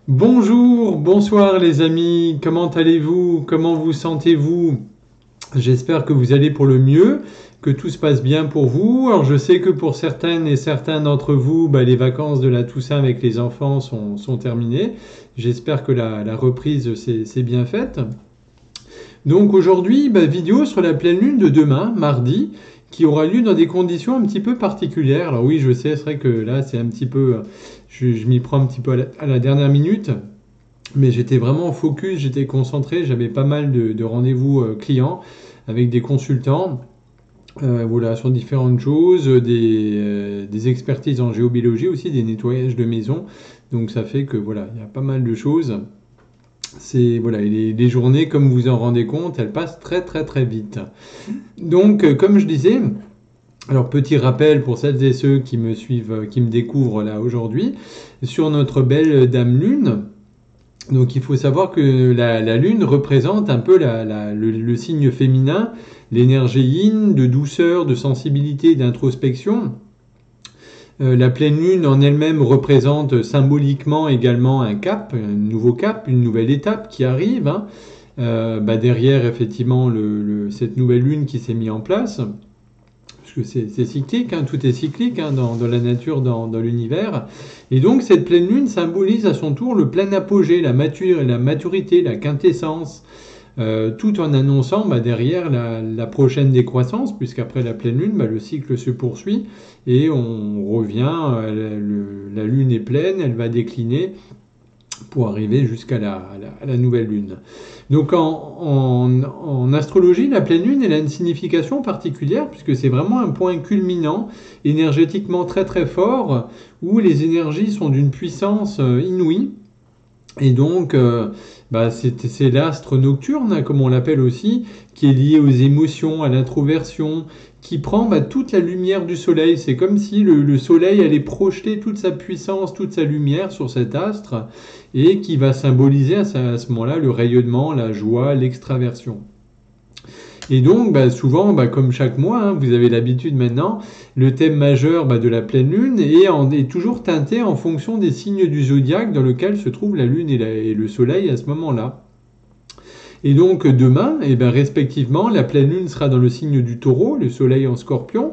Bonjour, bonsoir les amis, comment allez-vous? Comment vous sentez-vous? J'espère que vous allez pour le mieux, que tout se passe bien pour vous. Alors je sais que pour certaines et certains d'entre vous, les vacances de la Toussaint avec les enfants sont terminées. J'espère que la reprise s'est bien faite. Donc aujourd'hui, vidéo sur la pleine lune de demain, mardi, qui aura lieu dans des conditions un petit peu particulières. Alors oui, je sais, c'est vrai que là c'est un petit peu, je m'y prends un petit peu à la dernière minute. Mais j'étais vraiment focus, j'étais concentré, j'avais pas mal de rendez-vous clients avec des consultants, voilà, sur différentes choses, des expertises en géobiologie aussi, des nettoyages de maison. Donc ça fait que voilà, il y a pas mal de choses. C'est voilà, et les journées, comme vous en rendez compte, elles passent très très très vite. Donc, comme je disais, alors petit rappel pour celles et ceux qui me suivent, qui me découvrent là aujourd'hui, sur notre belle Dame Lune. Donc il faut savoir que la Lune représente un peu le signe féminin, l'énergie yin, de douceur, de sensibilité, d'introspection. La pleine Lune en elle-même représente symboliquement également un cap, un nouveau cap, une nouvelle étape qui arrive, hein. Derrière effectivement cette nouvelle Lune qui s'est mise en place. Parce que c'est cyclique, hein, tout est cyclique, hein, dans la nature, dans l'univers. Et donc cette pleine lune symbolise à son tour le plein apogée, la maturité, la quintessence, tout en annonçant derrière la prochaine décroissance, puisqu'après la pleine lune, le cycle se poursuit et on revient, la lune est pleine, elle va décliner pour arriver jusqu'à la nouvelle lune. Donc en astrologie, la pleine lune elle a une signification particulière puisque c'est vraiment un point culminant, énergétiquement très très fort, où les énergies sont d'une puissance inouïe. Et donc, c'est l'astre nocturne, hein, comme on l'appelle aussi, qui est lié aux émotions, à l'introversion, qui prend toute la lumière du soleil. C'est comme si le soleil allait projeter toute sa puissance, toute sa lumière sur cet astre, et qui va symboliser à ce moment-là le rayonnement, la joie, l'extraversion. Et donc, souvent, comme chaque mois, hein, vous avez l'habitude maintenant, le thème majeur de la pleine lune est toujours teinté en fonction des signes du zodiaque dans lequel se trouve la lune et le soleil à ce moment-là. Et donc demain, respectivement, la pleine lune sera dans le signe du taureau, le soleil en scorpion.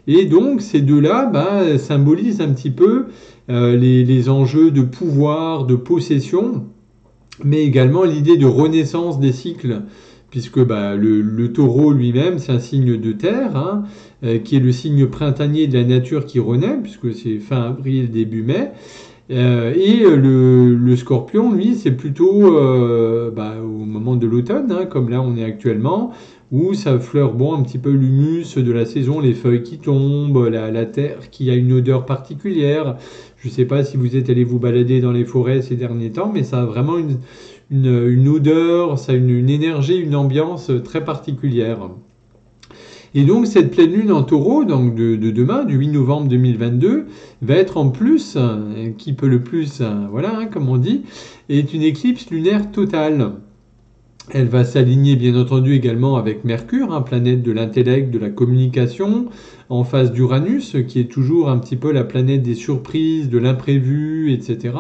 Et donc ces deux-là symbolisent un petit peu les enjeux de pouvoir, de possession, mais également l'idée de renaissance des cycles, puisque le taureau lui-même, c'est un signe de terre, hein, qui est le signe printanier de la nature qui renaît, puisque c'est fin avril, début mai. Le scorpion, lui, c'est plutôt au moment de l'automne, hein, comme là on est actuellement, où ça fleure un petit peu l'humus de la saison, les feuilles qui tombent, la terre qui a une odeur particulière. Je ne sais pas si vous êtes allé vous balader dans les forêts ces derniers temps, mais ça a vraiment une odeur, ça a une énergie, une ambiance très particulière. Et donc cette pleine lune en taureau, donc de demain, du 8 novembre 2022, va être en plus, qui peut le plus, voilà, hein, comme on dit, est une éclipse lunaire totale. Elle va s'aligner bien entendu également avec Mercure, hein, planète de l'intellect, de la communication, en face d'Uranus, qui est toujours un petit peu la planète des surprises, de l'imprévu, etc.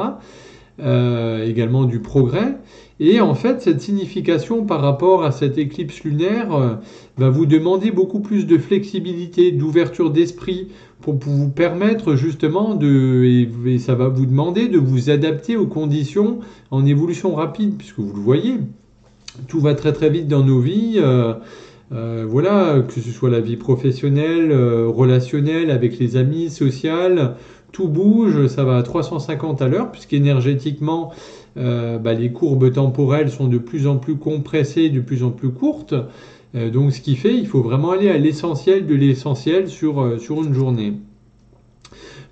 Également du progrès. Et en fait, cette signification par rapport à cette éclipse lunaire va vous demander beaucoup plus de flexibilité, d'ouverture d'esprit pour vous permettre justement et ça va vous demander de vous adapter aux conditions en évolution rapide, puisque vous le voyez, tout va très très vite dans nos vies. Voilà, que ce soit la vie professionnelle, relationnelle, avec les amis, sociale, tout bouge, ça va à 350 à l'heure, puisqu'énergétiquement, les courbes temporelles sont de plus en plus compressées, de plus en plus courtes. Donc ce qui fait, il faut vraiment aller à l'essentiel de l'essentiel sur une journée.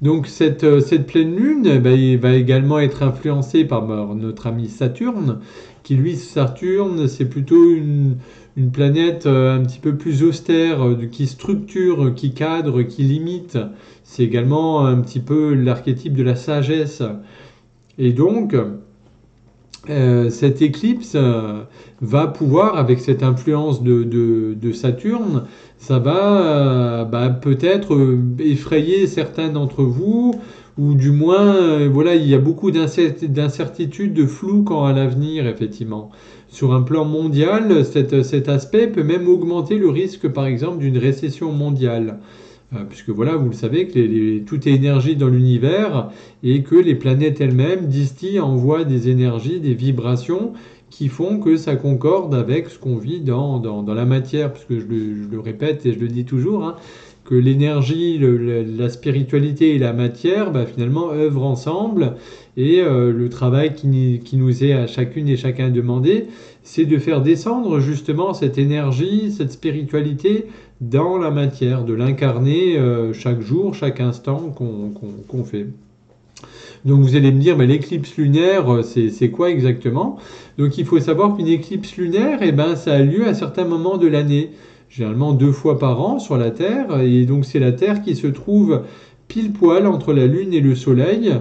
Donc cette pleine lune il va également être influencée par notre ami Saturne, qui lui, Saturne, c'est plutôt une planète un petit peu plus austère, qui structure, qui cadre, qui limite. C'est également un petit peu l'archétype de la sagesse. Et donc, cette éclipse va pouvoir, avec cette influence de Saturne, ça va peut-être effrayer certains d'entre vous ou du moins, voilà, il y a beaucoup d'incertitudes, de flou quant à l'avenir, effectivement. Sur un plan mondial, cet aspect peut même augmenter le risque, par exemple, d'une récession mondiale. Puisque voilà, vous le savez, que tout est énergie dans l'univers et que les planètes elles-mêmes distillent, envoient des énergies, des vibrations qui font que ça concorde avec ce qu'on vit dans la matière. Puisque je le répète et je le dis toujours, hein, que l'énergie, la spiritualité et la matière, bah, finalement, œuvrent ensemble. Et le travail qui nous est à chacune et chacun demandé, c'est de faire descendre justement cette énergie, cette spiritualité dans la matière, de l'incarner chaque jour, chaque instant qu'on fait. Donc vous allez me dire, mais l'éclipse lunaire, c'est quoi exactement? Donc il faut savoir qu'une éclipse lunaire, eh ben, ça a lieu à certains moments de l'année, généralement 2 fois par an sur la Terre, et donc c'est la Terre qui se trouve pile poil entre la Lune et le Soleil,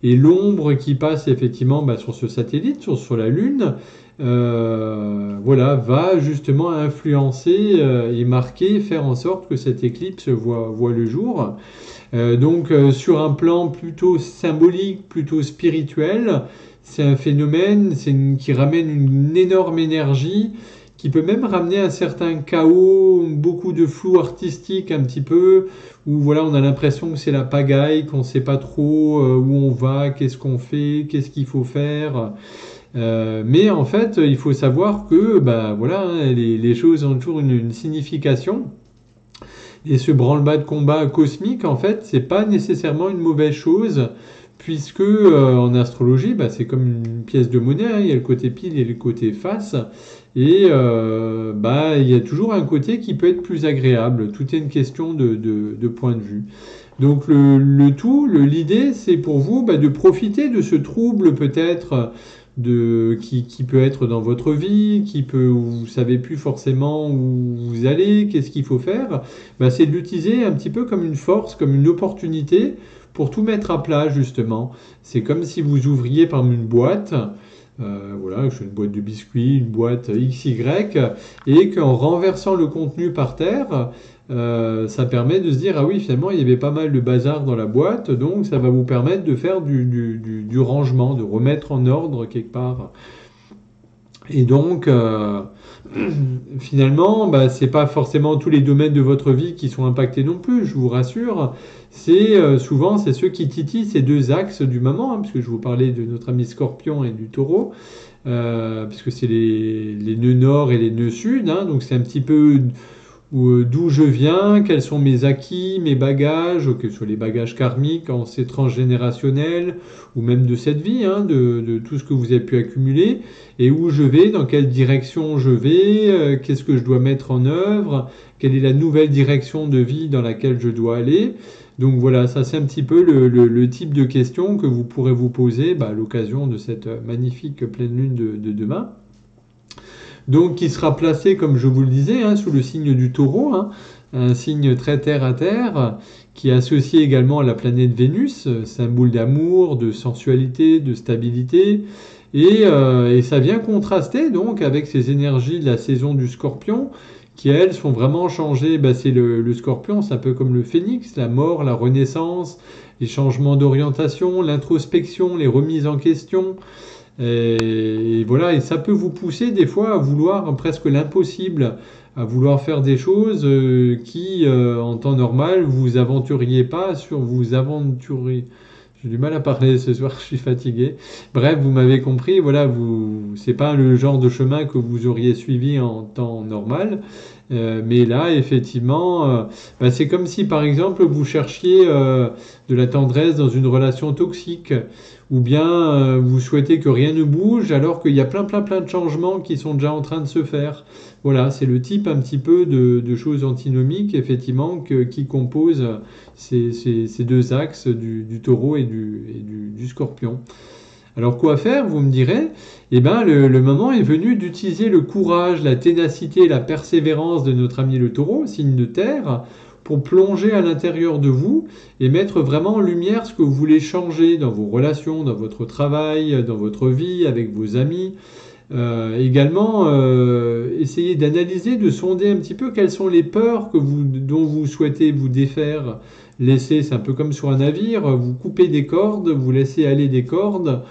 et l'ombre qui passe effectivement bah, sur ce satellite, sur la Lune, voilà, va justement influencer et marquer, faire en sorte que cette éclipse voit le jour. Donc sur un plan plutôt symbolique, plutôt spirituel, c'est un phénomène qui ramène une énorme énergie, qui peut même ramener un certain chaos, beaucoup de flou artistique un petit peu, où voilà, on a l'impression que c'est la pagaille, qu'on ne sait pas trop où on va, qu'est-ce qu'on fait, qu'est-ce qu'il faut faire. Mais en fait, il faut savoir que bah, voilà, hein, les choses ont toujours une signification. Et ce branle-bas de combat cosmique, en fait, c'est pas nécessairement une mauvaise chose, puisque en astrologie, bah, c'est comme une pièce de monnaie, hein, il y a le côté pile et le côté face, et bah, il y a toujours un côté qui peut être plus agréable. Tout est une question de point de vue. Donc l'idée, c'est pour vous bah, de profiter de ce trouble peut-être qui peut être dans votre vie, où vous savez plus forcément où vous allez, qu'est-ce qu'il faut faire, bah, c'est de l'utiliser un petit peu comme une force, comme une opportunité pour tout mettre à plat justement. C'est comme si vous ouvriez par exemple une boîte, voilà, une boîte de biscuits, une boîte XY, et qu'en renversant le contenu par terre, ça permet de se dire, ah oui, finalement, il y avait pas mal de bazar dans la boîte, donc ça va vous permettre de faire du rangement, de remettre en ordre quelque part. Et donc, finalement, bah, c'est pas forcément tous les domaines de votre vie qui sont impactés non plus, je vous rassure. Souvent, c'est ceux qui titillent ces 2 axes du moment, hein, puisque je vous parlais de notre ami Scorpion et du Taureau, puisque c'est les nœuds nord et les nœuds sud, hein, donc c'est un petit peu d'où je viens, quels sont mes acquis, mes bagages, que ce soit les bagages karmiques, c'est transgénérationnel, ou même de cette vie, hein, de tout ce que vous avez pu accumuler, et où je vais, dans quelle direction je vais, qu'est-ce que je dois mettre en œuvre, quelle est la nouvelle direction de vie dans laquelle je dois aller. Donc voilà, ça c'est un petit peu le type de questions que vous pourrez vous poser bah, à l'occasion de cette magnifique pleine lune de demain. Donc qui sera placé, comme je vous le disais, hein, sous le signe du Taureau, hein, un signe très terre à terre, qui est associé également à la planète Vénus, symbole d'amour, de sensualité, de stabilité, et ça vient contraster donc avec ces énergies de la saison du Scorpion, qui elles sont vraiment changées. Bah, c'est le Scorpion, c'est un peu comme le Phénix, la mort, la renaissance, les changements d'orientation, l'introspection, les remises en question. Et voilà, et ça peut vous pousser des fois à vouloir presque l'impossible, à vouloir faire des choses qui, en temps normal, vous aventuriez pas vous aventurez. J'ai du mal à parler ce soir, je suis fatigué. Bref, vous m'avez compris, voilà, c'est pas le genre de chemin que vous auriez suivi en temps normal. Mais là, effectivement, bah, c'est comme si, par exemple, vous cherchiez de la tendresse dans une relation toxique, ou bien vous souhaitez que rien ne bouge, alors qu'il y a plein de changements qui sont déjà en train de se faire. Voilà, c'est le type un petit peu de choses antinomiques, effectivement, qui composent ces 2 axes du Taureau et du Scorpion. Alors quoi faire, vous me direz? Eh bien, le moment est venu d'utiliser le courage, la ténacité, la persévérance de notre ami le Taureau, signe de terre, pour plonger à l'intérieur de vous et mettre vraiment en lumière ce que vous voulez changer dans vos relations, dans votre travail, dans votre vie, avec vos amis. Également, essayez d'analyser, de sonder un petit peu quelles sont les peurs dont vous souhaitez vous défaire, laissez, c'est un peu comme sur un navire, vous coupez des cordes, vous laissez aller des cordes,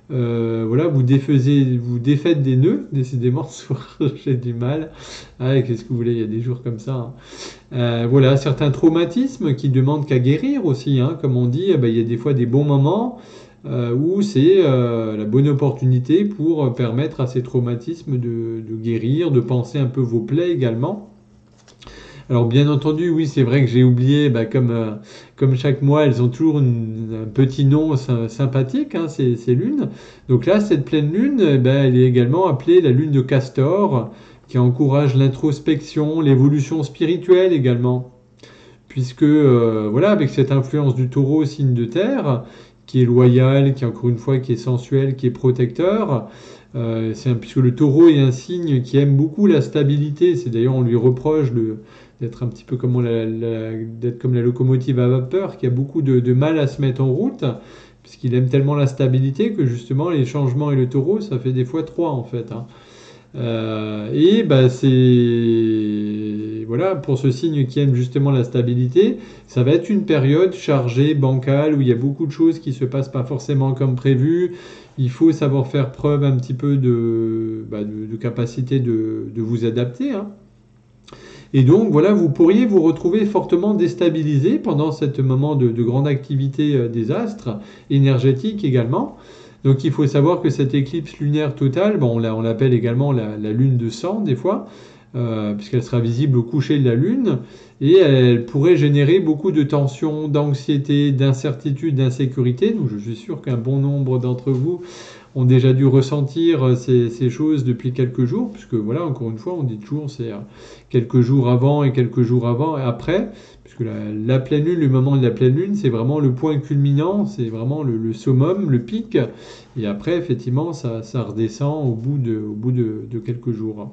voilà, vous défaites des nœuds, décidément, ce soir, j'ai du mal. Ah, qu'est-ce que vous voulez, il y a des jours comme ça, hein. Voilà, certains traumatismes qui demandent qu'à guérir aussi, hein, comme on dit, il y a des fois des bons moments où c'est la bonne opportunité pour permettre à ces traumatismes de guérir, de penser un peu vos plaies également. Alors bien entendu, oui, c'est vrai que j'ai oublié, comme chaque mois, elles ont toujours un petit nom sympathique, hein, ces lunes. Donc là, cette pleine lune, elle est également appelée la lune de Castor, qui encourage l'introspection, l'évolution spirituelle également. Puisque, voilà, avec cette influence du taureau, signe de terre, qui est loyal, qui encore une fois, qui est sensuel, qui est protecteur, puisque le taureau est un signe qui aime beaucoup la stabilité. C'est d'ailleurs, on lui reproche d'être un petit peu comme d'être comme la locomotive à vapeur, qui a beaucoup de mal à se mettre en route, puisqu'il aime tellement la stabilité que justement les changements et le taureau, ça fait des fois trois en fait, hein. C'est voilà, pour ce signe qui aime justement la stabilité, ça va être une période chargée, bancale, où il y a beaucoup de choses qui se passent pas forcément comme prévu. Il faut savoir faire preuve un petit peu de capacité de vous adapter, hein. Et donc, voilà, vous pourriez vous retrouver fortement déstabilisé pendant ce moment de grande activité des astres, énergétique également. Donc, il faut savoir que cette éclipse lunaire totale, on l'appelle également la lune de sang, des fois, puisqu'elle sera visible au coucher de la lune, et elle pourrait générer beaucoup de tensions, d'anxiété, d'incertitude, d'insécurité. Donc, je suis sûr qu'un bon nombre d'entre vous ont déjà dû ressentir ces choses depuis quelques jours, puisque voilà, encore une fois, on dit toujours c'est quelques jours avant et quelques jours avant et après, puisque la pleine lune, le moment de la pleine lune, c'est vraiment le point culminant, c'est vraiment le summum, le pic, et après, effectivement, ça redescend au bout de quelques jours.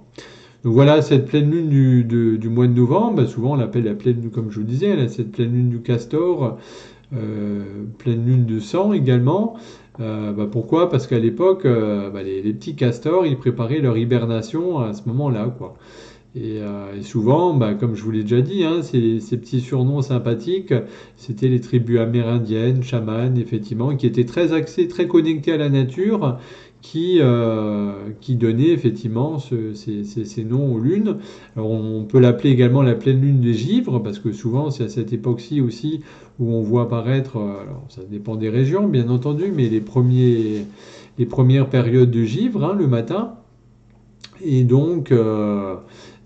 Donc voilà, cette pleine lune du mois de novembre, souvent on l'appelle la pleine lune, comme je vous le disais, cette pleine lune du castor, pleine lune de sang également. Pourquoi? Parce qu'à l'époque, les petits castors, ils préparaient leur hibernation à ce moment-là, quoi. Et souvent, comme je vous l'ai déjà dit, hein, ces petits surnoms sympathiques, c'était les tribus amérindiennes, chamanes, effectivement, qui étaient très axés, très connectés à la nature, qui donnaient effectivement ces noms aux lunes. Alors on peut l'appeler également la pleine lune des givres, parce que souvent c'est à cette époque-ci aussi où on voit apparaître, alors ça dépend des régions bien entendu, mais les premières périodes de givre, hein, le matin. Et donc,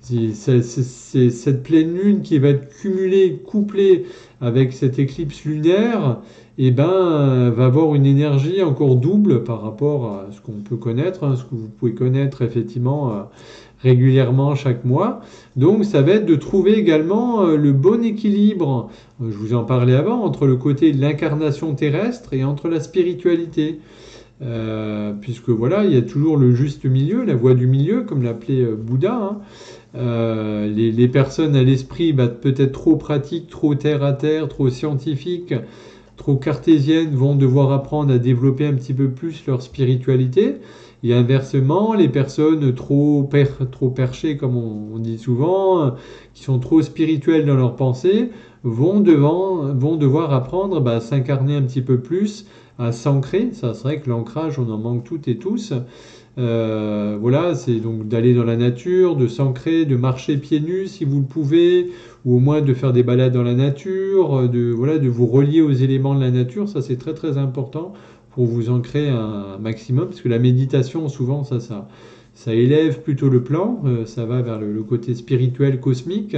c'est cette pleine lune qui va être cumulée, couplée avec cette éclipse lunaire, va avoir une énergie encore double par rapport à ce qu'on peut connaître, hein, ce que vous pouvez connaître effectivement régulièrement chaque mois. Donc ça va être de trouver également le bon équilibre, je vous en parlais avant, entre le côté de l'incarnation terrestre et entre la spiritualité. Puisque voilà, il y a toujours le juste milieu, la voie du milieu, comme l'appelait Bouddha, hein. Les personnes à l'esprit peut-être trop pratiques, trop terre à terre, trop scientifiques, trop cartésiennes vont devoir apprendre à développer un petit peu plus leur spiritualité. Et inversement, les personnes trop perchées, comme on dit souvent, qui sont trop spirituelles dans leurs pensées, vont devoir apprendre à s'incarner un petit peu plus, à s'ancrer. Ça, c'est vrai que l'ancrage, on en manque toutes et tous. Voilà, c'est donc d'aller dans la nature, de s'ancrer, de marcher pieds nus si vous le pouvez, ou au moins de faire des balades dans la nature, de vous relier aux éléments de la nature. Ça, c'est très très important pour vous ancrer un maximum, parce que la méditation, souvent, ça élève plutôt le plan, ça va vers le côté spirituel, cosmique,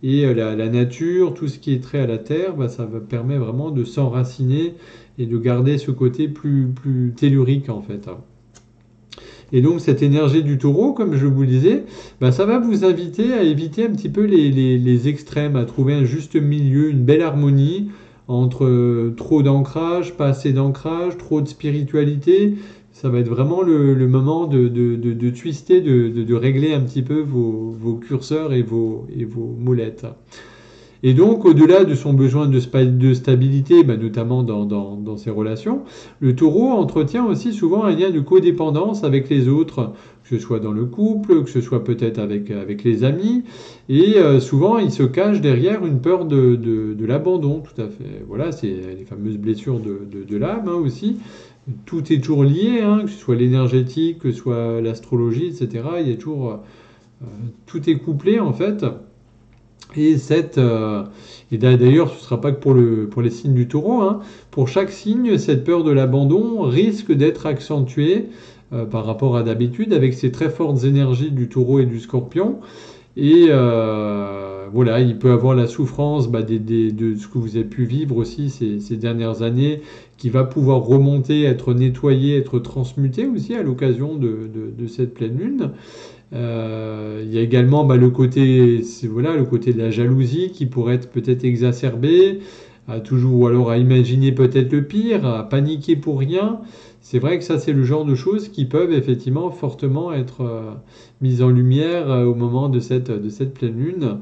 et la nature, tout ce qui est trait à la terre, ça permet vraiment de s'enraciner et de garder ce côté plus tellurique en fait. Et donc cette énergie du taureau, comme je vous le disais, ça va vous inviter à éviter un petit peu les extrêmes, à trouver un juste milieu, une belle harmonie entre trop d'ancrage, pas assez d'ancrage, trop de spiritualité. Ça va être vraiment le moment de twister, de régler un petit peu vos curseurs et vos molettes. Et donc, au-delà de son besoin de stabilité, bah, notamment dans ses relations, le taureau entretient aussi souvent un lien de codépendance avec les autres, que ce soit dans le couple, que ce soit peut-être avec les amis. Et souvent, il se cache derrière une peur de l'abandon, tout à fait. Voilà, c'est les fameuses blessures de l'âme hein, aussi. Tout est toujours lié, hein, que ce soit l'énergétique, que ce soit l'astrologie, etc. Il y a toujours... tout est couplé, en fait. Et d'ailleurs, ce ne sera pas que pour les signes du taureau. Hein. Pour chaque signe, cette peur de l'abandon risque d'être accentuée par rapport à d'habitude avec ces très fortes énergies du taureau et du scorpion. Et voilà, il peut avoir la souffrance de ce que vous avez pu vivre aussi ces dernières années, qui va pouvoir remonter, être nettoyé, être transmuté aussi à l'occasion de cette pleine lune. Il y a également le côté de la jalousie qui pourrait être peut-être exacerbé, ou alors à imaginer peut-être le pire, à paniquer pour rien. C'est vrai que ça, c'est le genre de choses qui peuvent effectivement fortement être mises en lumière au moment de cette pleine lune.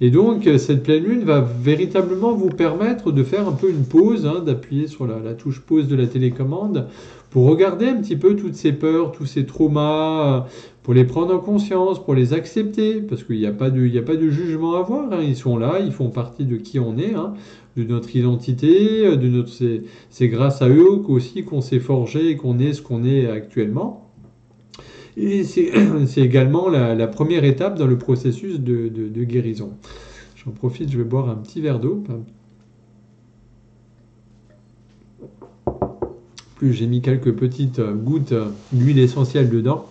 Et donc, cette pleine lune va véritablement vous permettre de faire un peu une pause, hein, d'appuyer sur la touche pause de la télécommande pour regarder un petit peu toutes ces peurs, tous ces traumas, pour les prendre en conscience, pour les accepter, parce qu'il n'y a pas de jugement à avoir, hein. Ils sont là, ils font partie de qui on est, hein, de notre identité, c'est grâce à eux aussi qu'on s'est forgé et qu'on est ce qu'on est actuellement. Et c'est également la première étape dans le processus de guérison. J'en profite, je vais boire un petit verre d'eau. Plus j'ai mis quelques petites gouttes d'huile essentielle dedans,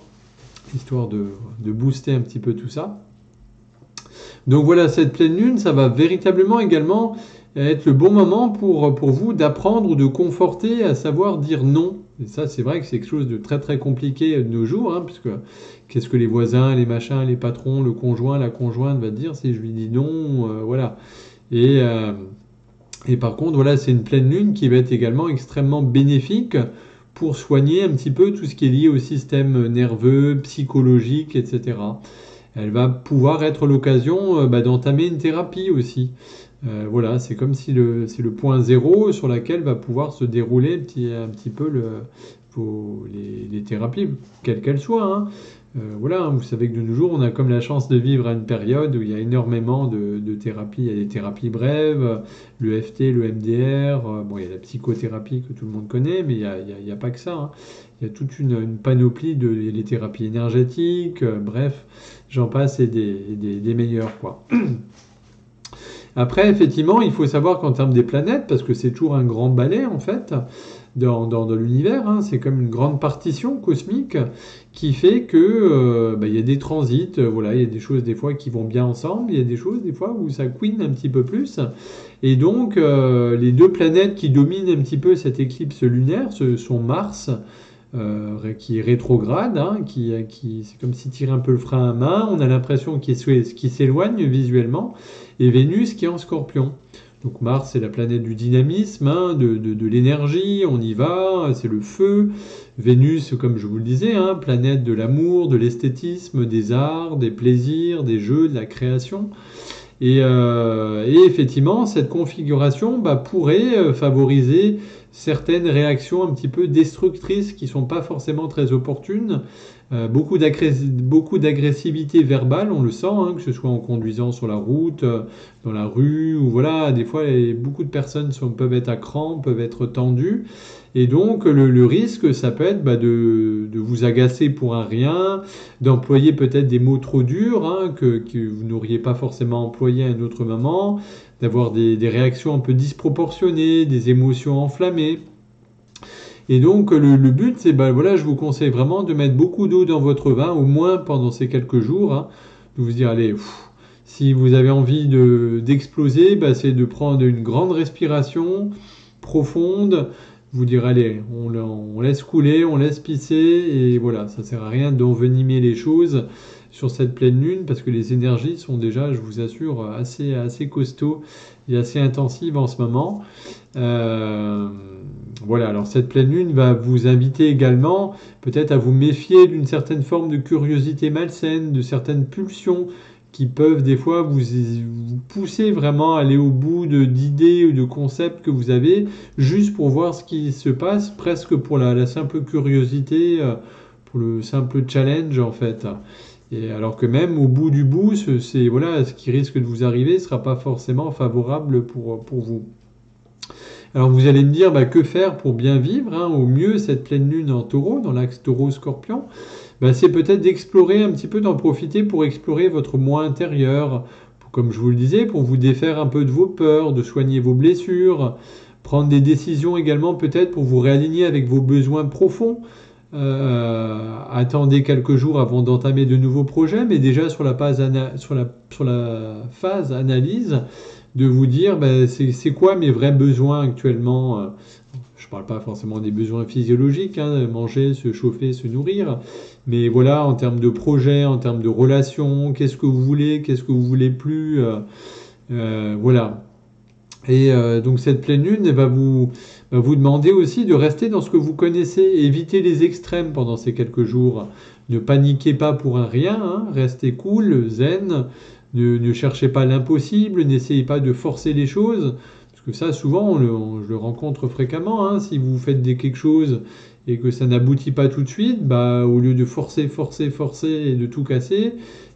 histoire de booster un petit peu tout ça. Donc voilà, cette pleine lune, ça va véritablement également être le bon moment pour vous d'apprendre ou de conforter à savoir dire non. Et ça, c'est vrai que c'est quelque chose de très très compliqué de nos jours, hein, puisque qu'est-ce que les voisins, les machins, les patrons, le conjoint, la conjointe va dire si je lui dis non, voilà. Et par contre, voilà, c'est une pleine lune qui va être également extrêmement bénéfique pour soigner un petit peu tout ce qui est lié au système nerveux, psychologique, etc. Elle va pouvoir être l'occasion d'entamer une thérapie aussi. Voilà, c'est comme si c'est le point zéro sur lequel va pouvoir se dérouler un petit peu les thérapies, quelles qu'elles soient. Hein. Voilà, vous savez que de nos jours, on a comme la chance de vivre à une période où il y a énormément de thérapies. Il y a des thérapies brèves, le FT, le MDR, bon, il y a la psychothérapie que tout le monde connaît, mais il y a pas que ça. Hein. Il y a toute une panoplie les thérapies énergétiques, bref, j'en passe et des meilleures, quoi. Après, effectivement, il faut savoir qu'en termes des planètes, parce que c'est toujours un grand balai, en fait, dans l'univers, hein, c'est comme une grande partition cosmique qui fait que il y a des transits, voilà, il y a des choses des fois qui vont bien ensemble, il y a des choses des fois où ça couine un petit peu plus. Et donc, les deux planètes qui dominent un petit peu cette éclipse lunaire, ce sont Mars, qui est rétrograde, hein, c'est comme s'il tirait un peu le frein à main, on a l'impression qu'il s'éloigne visuellement, et Vénus qui est en Scorpion. Donc Mars, c'est la planète du dynamisme, hein, de l'énergie, on y va, c'est le feu. Vénus, comme je vous le disais, hein, planète de l'amour, de l'esthétisme, des arts, des plaisirs, des jeux, de la création. Et effectivement, cette configuration pourrait favoriser certaines réactions un petit peu destructrices qui ne sont pas forcément très opportunes. Beaucoup d'agressivité verbale, on le sent, hein, que ce soit en conduisant sur la route, dans la rue, ou voilà, des fois beaucoup de personnes peuvent être à cran, peuvent être tendues. Et donc le risque, ça peut être de vous agacer pour un rien, d'employer peut-être des mots trop durs, hein, que vous n'auriez pas forcément employé à un autre moment, d'avoir des réactions un peu disproportionnées, des émotions enflammées. Et donc le but, c'est, voilà, je vous conseille vraiment de mettre beaucoup d'eau dans votre vin, au moins pendant ces quelques jours, hein, de vous dire, allez, si vous avez envie d'exploser, c'est de prendre une grande respiration profonde, vous dire, allez, on laisse couler, on laisse pisser, et voilà, ça sert à rien d'envenimer les choses sur cette pleine lune, parce que les énergies sont déjà, je vous assure, assez costauds et assez intensives en ce moment. Voilà, alors cette pleine lune va vous inviter également peut-être à vous méfier d'une certaine forme de curiosité malsaine, de certaines pulsions qui peuvent des fois vous pousser vraiment à aller au bout d'idées ou de concepts que vous avez, juste pour voir ce qui se passe, presque pour la simple curiosité, pour le simple challenge en fait. Et alors que même au bout du bout, voilà, ce qui risque de vous arriver ne sera pas forcément favorable pour vous. Alors vous allez me dire, bah, que faire pour bien vivre, hein, au mieux cette pleine lune en taureau, dans l'axe taureau-scorpion? Bah, c'est peut-être d'explorer un petit peu, d'en profiter pour explorer votre moi intérieur, comme je vous le disais, pour vous défaire un peu de vos peurs, de soigner vos blessures, prendre des décisions également peut-être pour vous réaligner avec vos besoins profonds. Attendez quelques jours avant d'entamer de nouveaux projets, mais déjà sur la phase analyse, de vous dire c'est quoi mes vrais besoins actuellement. Je ne parle pas forcément des besoins physiologiques, hein, manger, se chauffer, se nourrir, mais voilà, en termes de projet, en termes de relations, qu'est-ce que vous voulez plus, voilà. Et donc cette pleine lune va vous demander aussi de rester dans ce que vous connaissez, éviter les extrêmes pendant ces quelques jours. Ne paniquez pas pour un rien, hein, restez cool, zen, ne cherchez pas l'impossible, n'essayez pas de forcer les choses, parce que ça souvent je le rencontre fréquemment, hein, si vous faites quelque chose et que ça n'aboutit pas tout de suite, au lieu de forcer et de tout casser,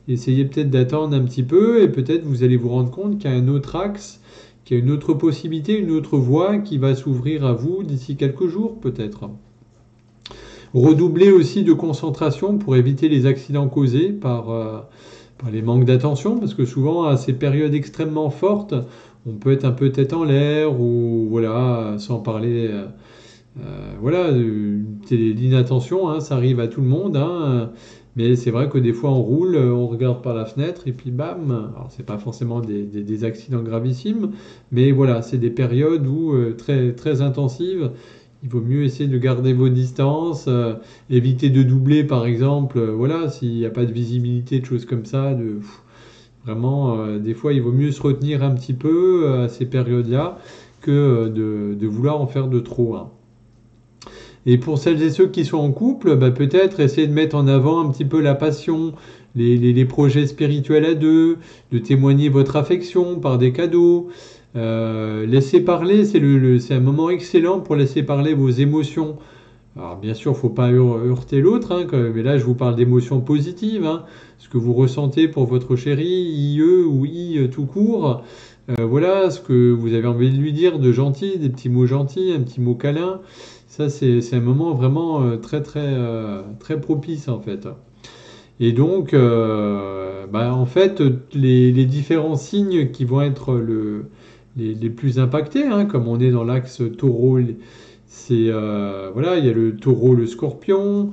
essayez peut-être d'attendre un petit peu et peut-être vous allez vous rendre compte qu'il y a un autre axe, qu'il y a une autre possibilité, une autre voie qui va s'ouvrir à vous d'ici quelques jours peut-être. Redoublez aussi de concentration pour éviter les accidents causés par les manques d'attention, parce que souvent à ces périodes extrêmement fortes, on peut être un peu tête en l'air ou voilà, sans parler voilà, l'inattention, hein, ça arrive à tout le monde, hein, mais c'est vrai que des fois on roule, on regarde par la fenêtre et puis bam, alors c'est pas forcément des accidents gravissimes, mais voilà, c'est des périodes où très, très intensives, il vaut mieux essayer de garder vos distances, éviter de doubler par exemple, voilà, s'il n'y a pas de visibilité, de choses comme ça, vraiment, des fois il vaut mieux se retenir un petit peu à ces périodes-là que de vouloir en faire de trop, hein. Et pour celles et ceux qui sont en couple, peut-être essayer de mettre en avant un petit peu la passion, les projets spirituels à deux, de témoigner votre affection par des cadeaux. Laisser parler, c'est un moment excellent pour laisser parler vos émotions. Alors bien sûr, il ne faut pas heurter l'autre, hein, mais là je vous parle d'émotions positives, hein, ce que vous ressentez pour votre chéri, IE ou I tout court. Voilà, ce que vous avez envie de lui dire de gentil, des petits mots gentils, un petit mot câlin. Ça, c'est un moment vraiment très, très, très propice, en fait. Et donc, en fait, les différents signes qui vont être les plus impactés, hein, comme on est dans l'axe taureau, voilà, il y a le taureau, le scorpion.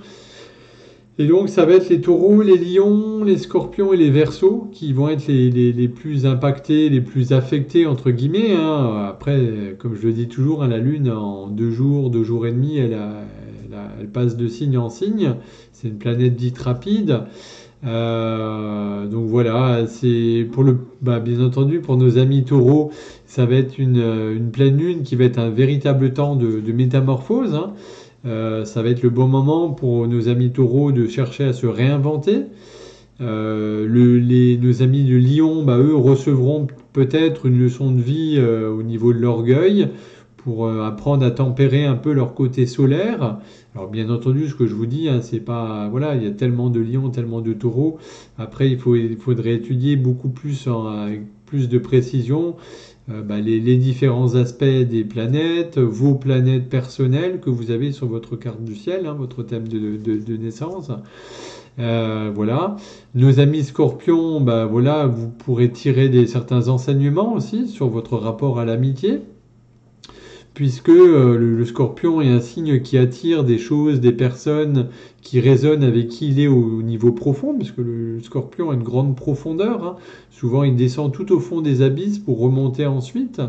Et donc, ça va être les taureaux, les lions, les scorpions et les verseaux qui vont être les plus impactés, les plus affectés, entre guillemets, hein. Après, comme je le dis toujours, hein, la Lune, en 2 jours et demi, elle passe de signe en signe. C'est une planète dite rapide. Donc voilà, c'est bien entendu, pour nos amis taureaux, ça va être une pleine Lune qui va être un véritable temps de métamorphose, hein. Ça va être le bon moment pour nos amis taureaux de chercher à se réinventer. Nos amis de Lion, eux, recevront peut-être une leçon de vie au niveau de l'orgueil pour apprendre à tempérer un peu leur côté solaire. Alors bien entendu, ce que je vous dis, hein, c'est pas... Voilà, il y a tellement de lions, tellement de taureaux. Après, il faudrait étudier beaucoup plus avec plus de précision les différents aspects des planètes, vos planètes personnelles que vous avez sur votre carte du ciel, hein, votre thème de naissance. Voilà. Nos amis scorpions, voilà, vous pourrez tirer certains enseignements aussi sur votre rapport à l'amitié, puisque le scorpion est un signe qui attire des choses, des personnes qui résonnent avec qui il est au niveau profond, puisque le scorpion a une grande profondeur, hein. Souvent il descend tout au fond des abysses pour remonter ensuite.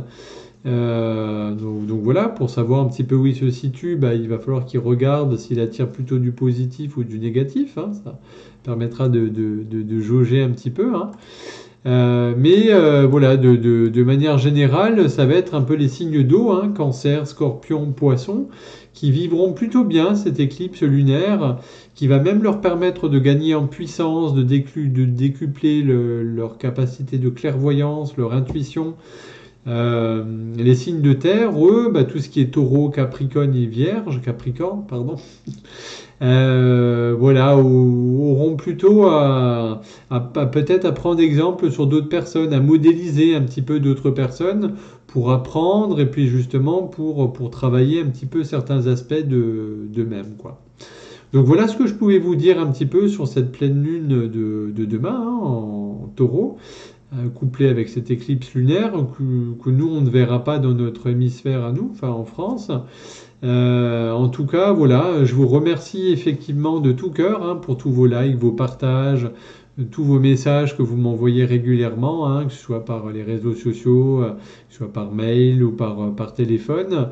Donc voilà, pour savoir un petit peu où il se situe, il va falloir qu'il regarde s'il attire plutôt du positif ou du négatif, hein. Ça permettra de jauger un petit peu, hein. Voilà, de manière générale, ça va être un peu les signes d'eau, hein, Cancer, Scorpion, Poisson, qui vivront plutôt bien cette éclipse lunaire, qui va même leur permettre de gagner en puissance, de décupler leur capacité de clairvoyance, leur intuition. Les signes de terre, eux, bah, tout ce qui est taureau, Capricorne, pardon, voilà, auront plutôt peut-être à prendre exemple sur d'autres personnes, à modéliser un petit peu d'autres personnes pour apprendre et puis justement pour travailler un petit peu certains aspects d'eux-mêmes, quoi. Donc voilà ce que je pouvais vous dire un petit peu sur cette pleine lune de demain, hein, en taureau, couplée avec cette éclipse lunaire que nous on ne verra pas dans notre hémisphère à nous, enfin en France. En tout cas, voilà, je vous remercie effectivement de tout cœur, hein, pour tous vos likes, vos partages, tous vos messages que vous m'envoyez régulièrement, hein, que ce soit par les réseaux sociaux, que ce soit par mail ou par téléphone.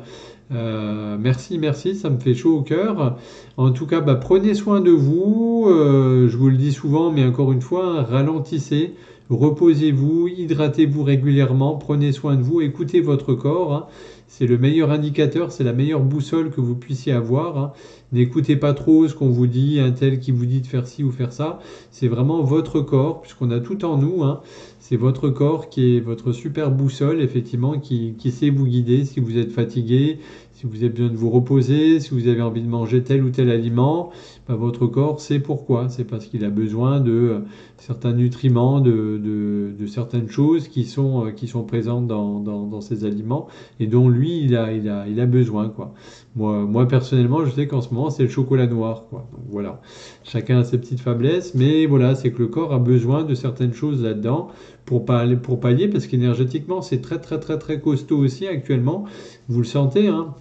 Merci, merci, ça me fait chaud au cœur. En tout cas, bah, prenez soin de vous. Je vous le dis souvent, mais encore une fois, hein, ralentissez, reposez-vous, hydratez-vous régulièrement, prenez soin de vous, écoutez votre corps, hein. C'est le meilleur indicateur, c'est la meilleure boussole que vous puissiez avoir, hein. N'écoutez pas trop ce qu'on vous dit, un tel qui vous dit de faire ci ou faire ça. C'est vraiment votre corps, puisqu'on a tout en nous, hein. C'est votre corps qui est votre super boussole, effectivement, qui sait vous guider si vous êtes fatigué, si vous avez besoin de vous reposer, si vous avez envie de manger tel ou tel aliment. Bah, votre corps sait pourquoi. C'est parce qu'il a besoin de certains nutriments, de certaines choses qui sont présentes dans ces aliments et dont lui, il a besoin, quoi. Moi, personnellement, je sais qu'en ce moment, c'est le chocolat noir, quoi. Donc voilà, chacun a ses petites faiblesses, mais voilà, c'est que le corps a besoin de certaines choses là-dedans pour pallier, parce qu'énergétiquement, c'est très, très, très, très costaud aussi actuellement. Vous le sentez, hein?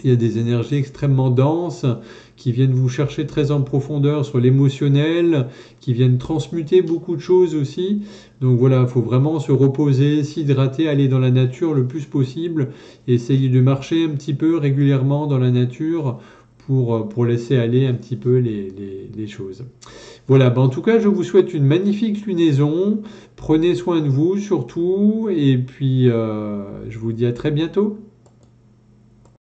Il y a des énergies extrêmement denses qui viennent vous chercher très en profondeur sur l'émotionnel, qui viennent transmuter beaucoup de choses aussi. Donc voilà, il faut vraiment se reposer, s'hydrater, aller dans la nature le plus possible, et essayer de marcher un petit peu régulièrement dans la nature pour laisser aller un petit peu les choses. Voilà, en tout cas, je vous souhaite une magnifique lunaison. Prenez soin de vous surtout, et puis je vous dis à très bientôt.